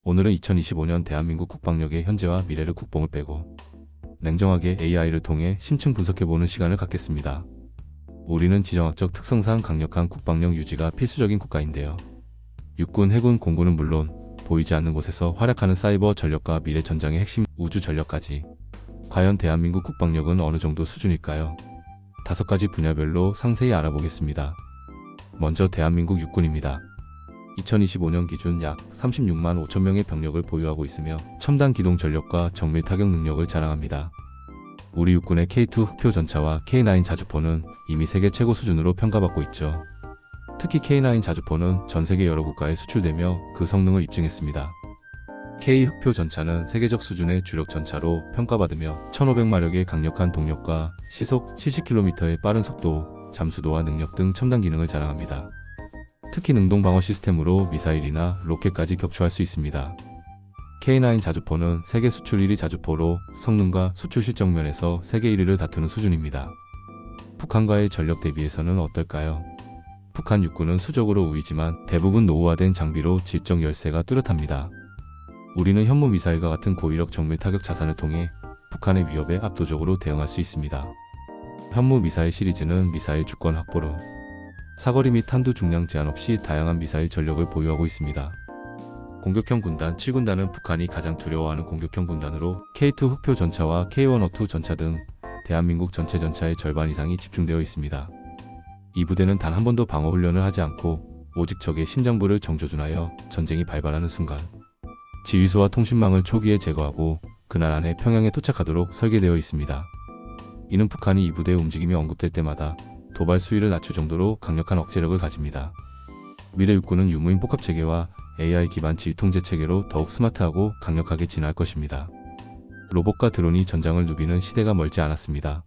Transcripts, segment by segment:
오늘은 2025년 대한민국 국방력의 현재와 미래를 국뽕을 빼고 냉정하게 AI를 통해 심층 분석해보는 시간을 갖겠습니다. 우리는 지정학적 특성상 강력한 국방력 유지가 필수적인 국가인데요. 육군, 해군, 공군은 물론 보이지 않는 곳에서 활약하는 사이버 전력과 미래 전장의 핵심 우주 전력까지 과연 대한민국 국방력은 어느 정도 수준일까요? 5가지 분야별로 상세히 알아보겠습니다. 먼저 대한민국 육군입니다. 2025년 기준 약 36만 5천 명의 병력을 보유하고 있으며 첨단 기동 전력과 정밀 타격 능력을 자랑합니다. 우리 육군의 K2 흑표 전차와 K9 자주포는 이미 세계 최고 수준으로 평가받고 있죠. 특히 K9 자주포는 전 세계 여러 국가에 수출되며 그 성능을 입증했습니다. K 흑표 전차는 세계적 수준의 주력 전차로 평가받으며 1500마력의 강력한 동력과 시속 70km의 빠른 속도, 잠수도와 능력 등 첨단 기능을 자랑합니다. 특히 능동 방어 시스템으로 미사일이나 로켓까지 격추할 수 있습니다. K9 자주포는 세계 수출 1위 자주포로 성능과 수출 실적 면에서 세계 1위를 다투는 수준입니다. 북한과의 전력 대비에서는 어떨까요? 북한 육군은 수적으로 우위지만 대부분 노후화된 장비로 질적 열세가 뚜렷합니다. 우리는 현무 미사일과 같은 고위력 정밀 타격 자산을 통해 북한의 위협에 압도적으로 대응할 수 있습니다. 현무 미사일 시리즈는 미사일 주권 확보로 사거리 및 탄두 중량 제한 없이 다양한 미사일 전력을 보유하고 있습니다. 공격형 군단 7군단은 북한이 가장 두려워하는 공격형 군단으로 K2 흑표 전차와 K102 전차 등 대한민국 전체 전차의 절반 이상이 집중되어 있습니다. 이 부대는 단 한 번도 방어 훈련을 하지 않고 오직 적의 심장부를 정조준하여 전쟁이 발발하는 순간 지휘소와 통신망을 초기에 제거하고 그날 안에 평양에 도착하도록 설계되어 있습니다. 이는 북한이 이 부대의 움직임이 언급될 때마다 도발 수위를 낮출 정도로 강력한 억제력을 가집니다. 미래 육군은 유무인 복합체계와 AI 기반 지휘통제 체계로 더욱 스마트하고 강력하게 진화할 것입니다. 로봇과 드론이 전장을 누비는 시대가 멀지 않았습니다.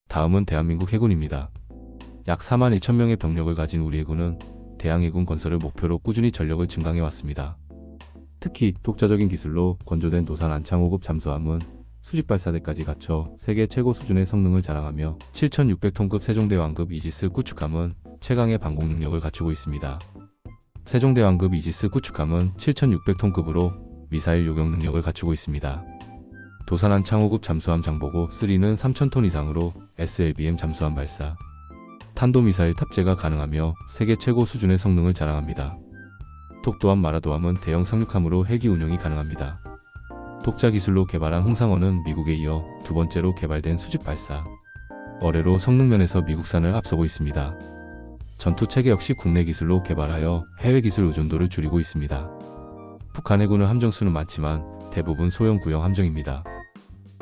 다음은 대한민국 해군입니다. 약 4만 1천 명의 병력을 가진 우리 해군은 대항해군 건설을 목표로 꾸준히 전력을 증강해왔습니다. 특히 독자적인 기술로 건조된 도산 안창 5급 잠수함은 수직 발사대까지 갖춰 세계 최고 수준의 성능을 자랑하며 7600톤급 세종대왕급 이지스 구축함은 최강의 방공 능력을 갖추고 있습니다. 세종대왕급 이지스 구축함은 7600톤급으로 미사일 요격 능력을 갖추고 있습니다. 도산 안창 5급 잠수함 장보고 3는 3000톤 이상으로 SLBM 잠수함 발사, 탄도미사일 탑재가 가능하며 세계 최고 수준의 성능을 자랑합니다. 독도함 마라도함은 대형 상륙함으로 헬기 운용이 가능합니다. 독자 기술로 개발한 홍상어는 미국에 이어 두 번째로 개발된 수직 발사 어뢰로 성능면에서 미국산을 앞서고 있습니다. 전투 체계 역시 국내 기술로 개발하여 해외 기술 의존도를 줄이고 있습니다. 북한 해군은 함정수는 많지만 대부분 소형 구형 함정입니다.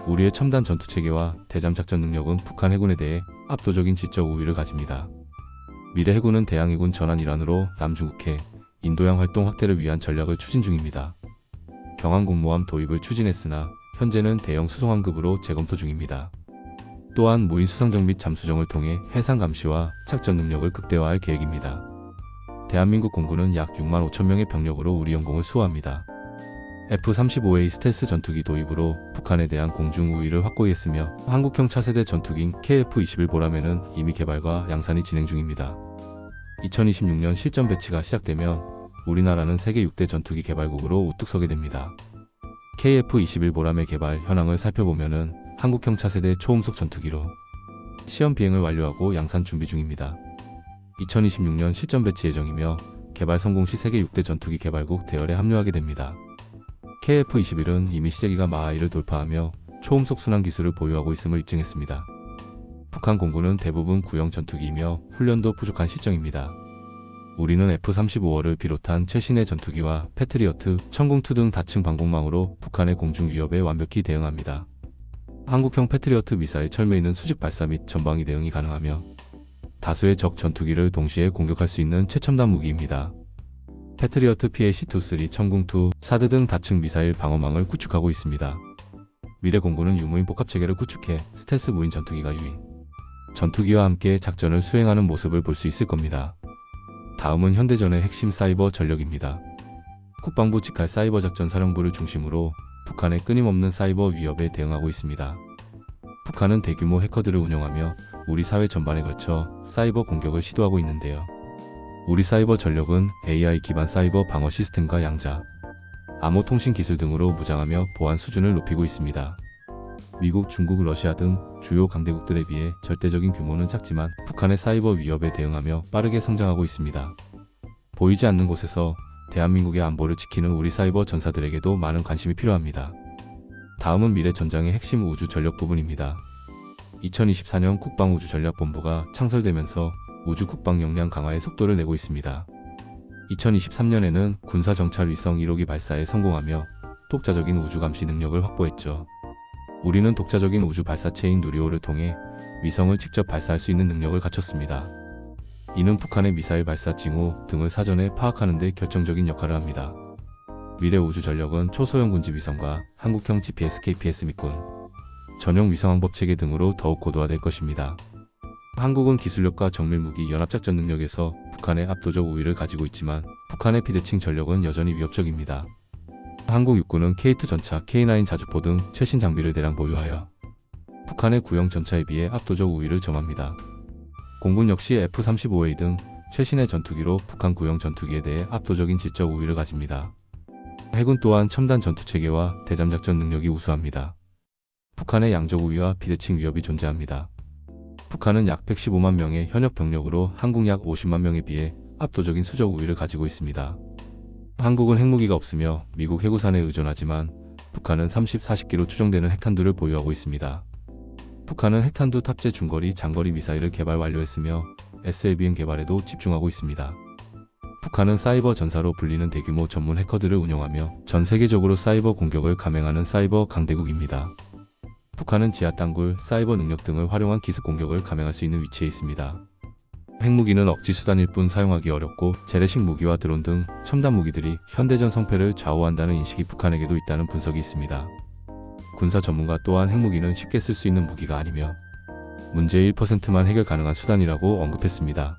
우리의 첨단 전투 체계와 대잠 작전 능력은 북한 해군에 대해 압도적인 지적 우위를 가집니다. 미래 해군은 대항해군 전환 일환으로 남중국해, 인도양 활동 확대를 위한 전략을 추진 중입니다. 경항공모함 도입을 추진했으나 현재는 대형 수송함급으로 재검토 중입니다. 또한 무인 수상정 및 잠수정을 통해 해상 감시와 착전 능력을 극대화할 계획입니다. 대한민국 공군은 약 6만 5천 명의 병력으로 우리 영공을 수호합니다. F-35A 스텔스 전투기 도입으로 북한에 대한 공중 우위를 확고히 했으며 한국형 차세대 전투기인 KF-21 보람에는 이미 개발과 양산이 진행 중입니다. 2026년 실전 배치가 시작되면 우리나라는 세계 6대 전투기 개발국으로 우뚝 서게 됩니다. KF-21 보람의 개발 현황을 살펴보면은 한국형 차세대 초음속 전투기로 시험 비행을 완료하고 양산 준비 중입니다. 2026년 실전 배치 예정이며 개발 성공 시 세계 6대 전투기 개발국 대열에 합류하게 됩니다. KF-21은 이미 시제기가 마하이를 돌파하며 초음속 순항 기술을 보유하고 있음을 입증했습니다. 북한 공군은 대부분 구형 전투기이며 훈련도 부족한 실정입니다. 우리는 F-35R을 비롯한 최신의 전투기와 패트리어트, 천궁2 등 다층 방공망으로 북한의 공중 위협에 완벽히 대응합니다. 한국형 패트리어트 미사일 철매있는 수직 발사 및 전방위 대응이 가능하며 다수의 적 전투기를 동시에 공격할 수 있는 최첨단 무기입니다. 패트리어트 PAC-2, 천궁2, 사드 등 다층 미사일 방어망을 구축하고 있습니다. 미래 공군은 유무인 복합체계를 구축해 스텔스 무인 전투기가 유인 전투기와 함께 작전을 수행하는 모습을 볼 수 있을 겁니다. 다음은 현대전의 핵심 사이버 전력입니다. 국방부 직할 사이버 작전 사령부를 중심으로 북한의 끊임없는 사이버 위협에 대응하고 있습니다. 북한은 대규모 해커들을 운영하며 우리 사회 전반에 걸쳐 사이버 공격을 시도하고 있는데요. 우리 사이버 전력은 AI 기반 사이버 방어 시스템과 양자, 암호 통신 기술 등으로 무장하며 보안 수준을 높이고 있습니다. 미국, 중국, 러시아 등 주요 강대국들에 비해 절대적인 규모는 작지만 북한의 사이버 위협에 대응하며 빠르게 성장하고 있습니다. 보이지 않는 곳에서 대한민국의 안보를 지키는 우리 사이버 전사들에게도 많은 관심이 필요합니다. 다음은 미래 전장의 핵심 우주 전력 부분입니다. 2024년 국방우주전략본부가 창설되면서 우주 국방 역량 강화의 속도를 내고 있습니다. 2023년에는 군사정찰 위성 1호기 발사에 성공하며 독자적인 우주 감시 능력을 확보했죠. 우리는 독자적인 우주 발사체인 누리호를 통해 위성을 직접 발사할 수 있는 능력을 갖췄습니다. 이는 북한의 미사일 발사 징후 등을 사전에 파악하는 데 결정적인 역할을 합니다. 미래 우주 전력은 초소형 군지 위성과 한국형 GPS, KPS 미군, 전용 위성항법 체계 등으로 더욱 고도화될 것입니다. 한국은 기술력과 정밀무기 연합작전 능력에서 북한의 압도적 우위를 가지고 있지만 북한의 비대칭 전력은 여전히 위협적입니다. 한국 육군은 K2 전차, K9 자주포 등 최신 장비를 대량 보유하여 북한의 구형 전차에 비해 압도적 우위를 점합니다. 공군 역시 F-35A 등 최신의 전투기로 북한 구형 전투기에 대해 압도적인 질적 우위를 가집니다. 해군 또한 첨단 전투체계와 대잠작전 능력이 우수합니다. 북한의 양적 우위와 비대칭 위협이 존재합니다. 북한은 약 115만 명의 현역 병력으로 한국 약 50만 명에 비해 압도적인 수적 우위를 가지고 있습니다. 한국은 핵무기가 없으며 미국 해구산에 의존하지만 북한은 30-40기로 추정되는 핵탄두를 보유하고 있습니다. 북한은 핵탄두 탑재 중거리, 장거리 미사일을 개발 완료했으며 SLBM 개발에도 집중하고 있습니다. 북한은 사이버 전사로 불리는 대규모 전문 해커들을 운영하며 전 세계적으로 사이버 공격을 감행하는 사이버 강대국입니다. 북한은 지하 땅굴, 사이버 능력 등을 활용한 기습 공격을 감행할 수 있는 위치에 있습니다. 핵무기는 억지 수단일 뿐 사용하기 어렵고 재래식 무기와 드론 등 첨단 무기들이 현대전 성패를 좌우한다는 인식이 북한에게도 있다는 분석이 있습니다. 군사 전문가 또한 핵무기는 쉽게 쓸 수 있는 무기가 아니며 문제의 1%만 해결 가능한 수단이라고 언급했습니다.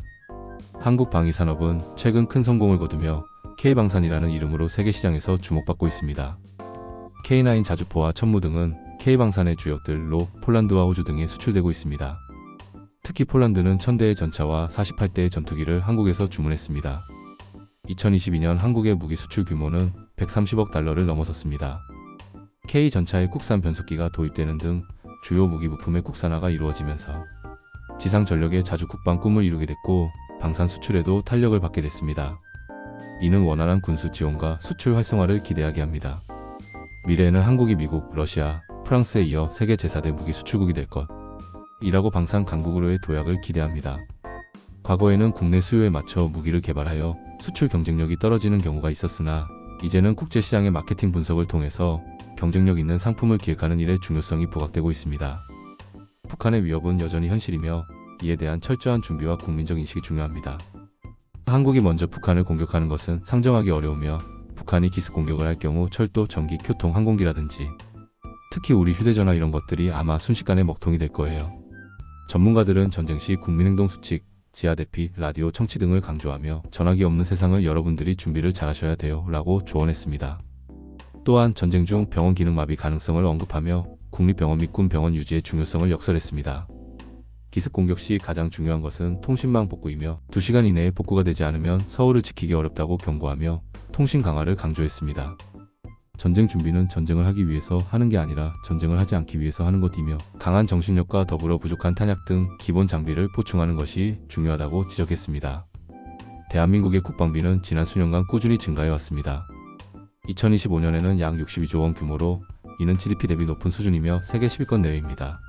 한국 방위산업은 최근 큰 성공을 거두며 K방산이라는 이름으로 세계 시장에서 주목받고 있습니다. K9 자주포와 천무 등은 K방산의 주역들로 폴란드와 호주 등에 수출되고 있습니다. 특히 폴란드는 1000대의 전차와 48대의 전투기를 한국에서 주문했습니다. 2022년 한국의 무기 수출 규모는 130억 달러를 넘어섰습니다. K 전차의 국산 변속기가 도입되는 등 주요 무기 부품의 국산화가 이루어지면서 지상 전력의 자주 국방 꿈을 이루게 됐고 방산 수출에도 탄력을 받게 됐습니다. 이는 원활한 군수 지원과 수출 활성화를 기대하게 합니다. 미래에는 한국이 미국, 러시아, 프랑스에 이어 세계 제4대 무기 수출국이 될 것이라고 방산 강국으로의 도약을 기대합니다. 과거에는 국내 수요에 맞춰 무기를 개발하여 수출 경쟁력이 떨어지는 경우가 있었으나 이제는 국제시장의 마케팅 분석을 통해서 경쟁력 있는 상품을 기획하는 일의 중요성이 부각되고 있습니다. 북한의 위협은 여전히 현실이며 이에 대한 철저한 준비와 국민적 인식이 중요합니다. 한국이 먼저 북한을 공격하는 것은 상정하기 어려우며 북한이 기습 공격을 할 경우 철도, 전기, 교통, 항공기라든지 특히 우리 휴대전화 이런 것들이 아마 순식간에 먹통이 될 거예요. 전문가들은 전쟁 시 국민행동 수칙, 지하 대피, 라디오 청취 등을 강조하며 전화기 없는 세상을 여러분들이 준비를 잘하셔야 돼요 라고 조언했습니다. 또한 전쟁 중 병원 기능 마비 가능성을 언급하며 국립병원 및 군병원 유지의 중요성을 역설했습니다. 기습 공격 시 가장 중요한 것은 통신망 복구이며 2시간 이내에 복구가 되지 않으면 서울을 지키기 어렵다고 경고하며 통신 강화를 강조했습니다. 전쟁 준비는 전쟁을 하기 위해서 하는 게 아니라 전쟁을 하지 않기 위해서 하는 것이며 강한 정신력과 더불어 부족한 탄약 등 기본 장비를 보충하는 것이 중요하다고 지적했습니다. 대한민국의 국방비는 지난 수년간 꾸준히 증가해 왔습니다. 2025년에는 약 62조 원 규모로 이는 GDP 대비 높은 수준이며 세계 10위권 내외입니다.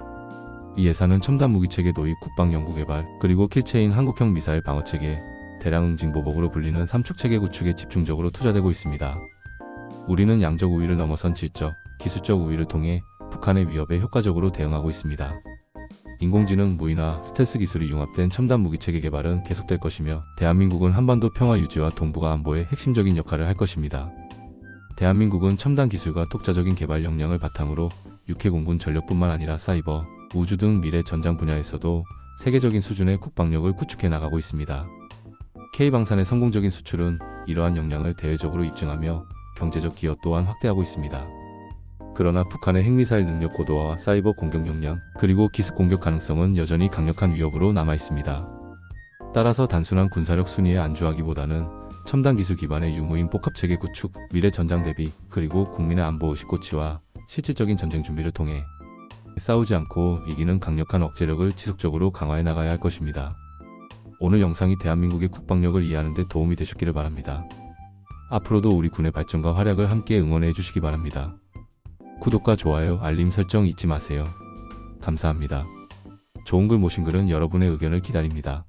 이 예산은 첨단 무기체계 도입, 국방 연구개발, 그리고 킬체인 한국형 미사일 방어체계, 대량 응징 보복으로 불리는 삼축체계 구축에 집중적으로 투자되고 있습니다. 우리는 양적 우위를 넘어선 질적, 기술적 우위를 통해 북한의 위협에 효과적으로 대응하고 있습니다. 인공지능, 무인화, 스텔스 기술이 융합된 첨단 무기체계 개발은 계속될 것이며 대한민국은 한반도 평화 유지와 동북아 안보에 핵심적인 역할을 할 것입니다. 대한민국은 첨단 기술과 독자적인 개발 역량을 바탕으로 육해공군 전력뿐만 아니라 사이버, 우주 등 미래 전장 분야에서도 세계적인 수준의 국방력을 구축해 나가고 있습니다. K방산의 성공적인 수출은 이러한 역량을 대외적으로 입증하며 경제적 기여 또한 확대하고 있습니다. 그러나 북한의 핵미사일 능력 고도화와 사이버 공격 역량, 그리고 기습 공격 가능성은 여전히 강력한 위협으로 남아 있습니다. 따라서 단순한 군사력 순위에 안주하기보다는 첨단 기술 기반의 유무인 복합체계 구축, 미래 전장 대비, 그리고 국민의 안보 의식 고취와 실질적인 전쟁 준비를 통해 싸우지 않고 이기는 강력한 억제력을 지속적으로 강화해 나가야 할 것입니다. 오늘 영상이 대한민국의 국방력을 이해하는 데 도움이 되셨기를 바랍니다. 앞으로도 우리 군의 발전과 활약을 함께 응원해 주시기 바랍니다. 구독과 좋아요, 알림 설정 잊지 마세요. 감사합니다. 좋은 글 모신 글은 여러분의 의견을 기다립니다.